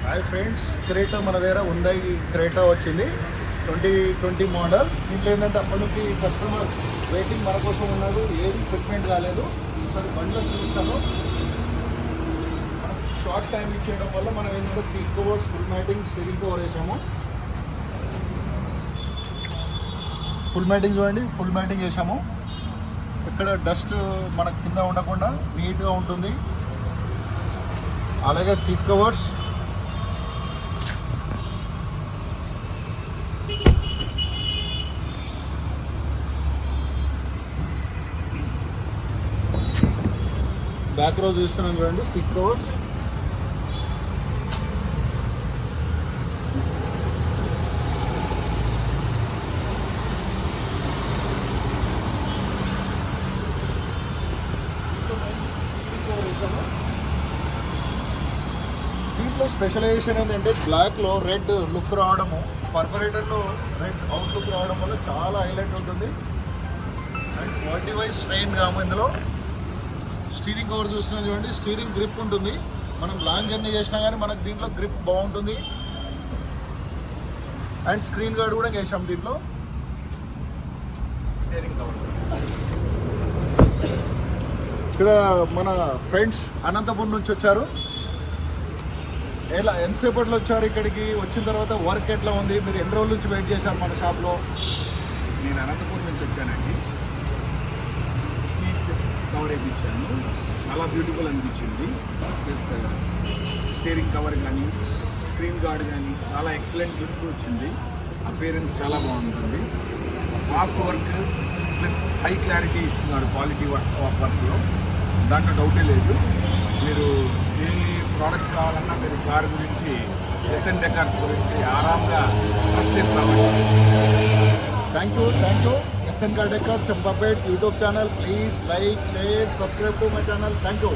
Hi friends, Creta మన దగ్గర ఉందా. ఈ క్రేటా వచ్చింది 2020 మోడల్. దీంట్లో ఏంటంటే అప్పటి నుంచి కస్టమర్ వెయిటింగ్ మన కోసం ఉన్నాడు, ఏది ఫిట్మెంట్ కాలేదు. సరే బండిలో చూపిస్తాను. మనం షార్ట్ టైం ఇచ్చేయడం వల్ల మనం ఏంటంటే seat covers, full matting, steering cover వేసాము. ఫుల్ మ్యాటింగ్ చూడండి, ఫుల్ మ్యాటింగ్ వేసాము. ఇక్కడ డస్ట్ మనకు కింద ఉండకుండా నీట్గా ఉంటుంది. అలాగే సీట్ కవర్స్, బ్యాక్ రో చూస్తున్నాం చూడండి, సీట్ కవర్స్. దీంట్లో స్పెషలైజేషన్ ఏంటంటే బ్లాక్లో రెడ్ లుక్ రావడము, పర్ఫరేటర్లో రెడ్ అవుట్ లుక్ రావడం వల్ల చాలా హైలైట్ ఉంటుంది. అండ్ క్వాలిటీ వైజ్ స్ట్రెయిన్ కాము. ఇందులో స్టీరింగ్ కవర్ చూస్తున్నాం చూడండి, స్టీరింగ్ గ్రిప్ ఉంటుంది. మనం లాంగ్ జర్నీ చేసినా కానీ మనకు దీంట్లో గ్రిప్ బాగుంటుంది. అండ్ స్క్రీన్ గార్డ్ కూడా వేసాం దీంట్లో. స్టీరింగ్ కవర్ ఇక్కడ మన ఫ్రెండ్స్ అనంతపురం నుంచి వచ్చారు. ఎంతసేపట్లో వచ్చారు ఇక్కడికి? వచ్చిన తర్వాత వర్క్ ఎట్లా ఉంది? మీరు ఎన్ని రోజుల నుంచి వెయిట్ చేశారు మన షాప్లో? నేను అనంతపురం నుంచి వచ్చానండి. కవర్ వేయించాను, చాలా బ్యూటిఫుల్ అనిపించింది. ప్లస్ స్టీరింగ్ కవర్ కానీ, స్క్రీన్ గార్డ్ కానీ చాలా ఎక్సలెంట్ లుక్ వచ్చింది. అపియరెన్స్ చాలా బాగుంటుంది. Fast work plus high clarity ఇస్తున్నాడు క్వాలిటీ వర్క్లో, దాంట్లో డౌటే లేదు. మీరు ఏ ప్రోడక్ట్ కావాలన్నా మీరు కార్ గురించి, ఎస్ఎన్ డెకార్స్ గురించి ఆరాంగా ట్రస్ట్ చేస్తామండి. Thank you. SN Car Decor Champapet YouTube channel. Please like, share, subscribe to my channel. Thank you.